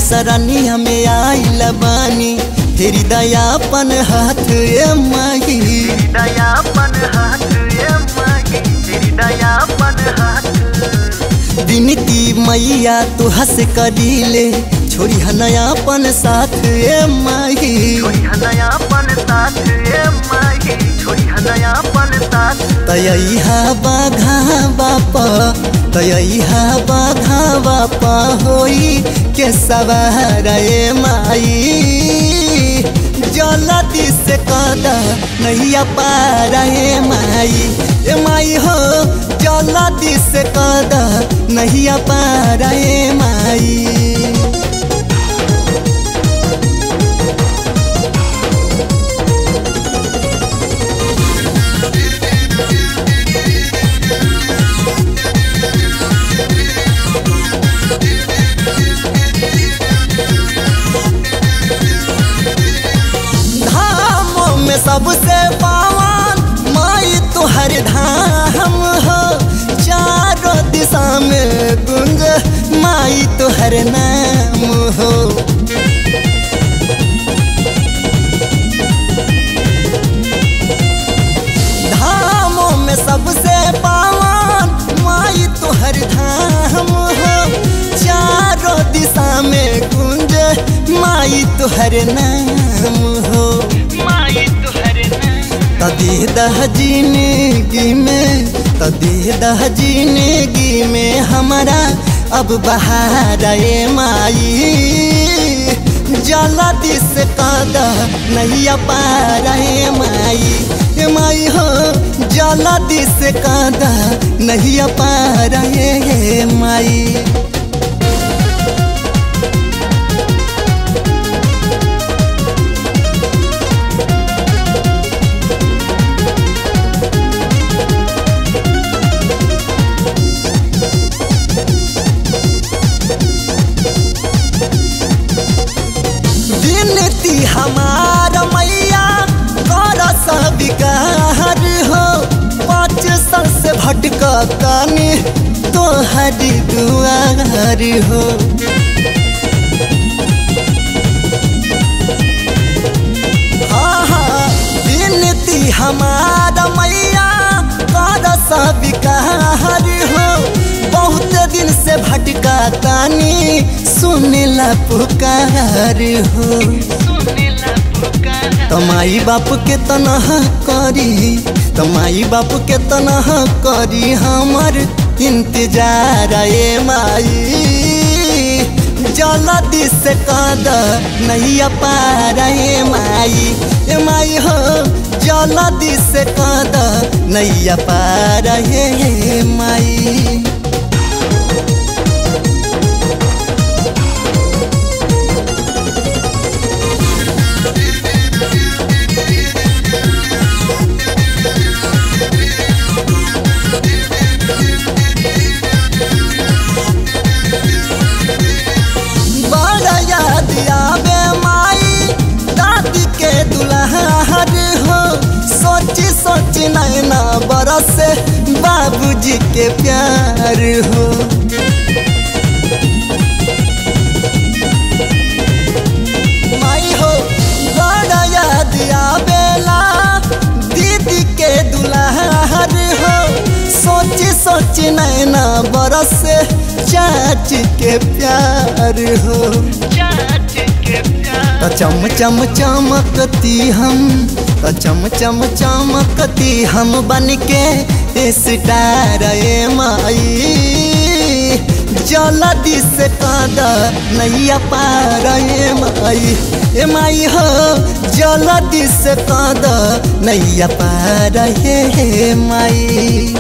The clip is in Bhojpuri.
सरनिया में आइल बानी तेरी दयापन हाथ ए माही, दयापन हाथ ए माही, तेरी दयापन हाथ। विनती मैया तू हंस करीले छोड़ी हनयापन साथ ए माही, छोड़ी हनयापन साथ ए माही, छोड़ी हनयापन साथ। तयहा बाघा बापा, तयहा बाघा बापा होई के सवार ए माई, जल्दी से कदा नैया पार ए माई हो, जल्दी से कदा नैया पार ए माई। सबसे पावन माई तुहर धाम हो, चारों दिशा में गुंज माई तुहर नाम हो। धामों में सबसे पावन माई तुहर धाम हो, चारों दिशा में गुंज माई तुहर नाम हो। तदी दह जिंदगी में, तदी दह जिंदगी में हमारा अब बहार ए माई, जल्दी से कदा नैया पार ए माई हो, जल्दी से कदा नैया पार ए माई। विनती हमार मैया कर स्वीकार हो, 5 साल से भटका कानी तोहरी दुआर हो। हाँ विनती हमार मैया कर स्वीकार हो, बहुत दिन से भटका तानी सुनेला पुकार हो। तमाई बाप के तनह करी, तमाई बाप के तनह करी हमर इंतजार ए माई, जल्दी से कदा नैया पार ए माई हो, जल्दी से कदा नैया पार ए माई। सोच नैना बरस बाबूजी के प्यार हो। माई हो बड़ा याद आवेला दीदी के दुल्हर हो, सोच नैना बरस चाची के प्यार हो। तो चम चम चमकती हम, तो चम चम चमकती हम बन के स्टार ए माई, जल्दी से कदा नैया पार ए माई हो, जल्दी से कदा नैया पार ए माई।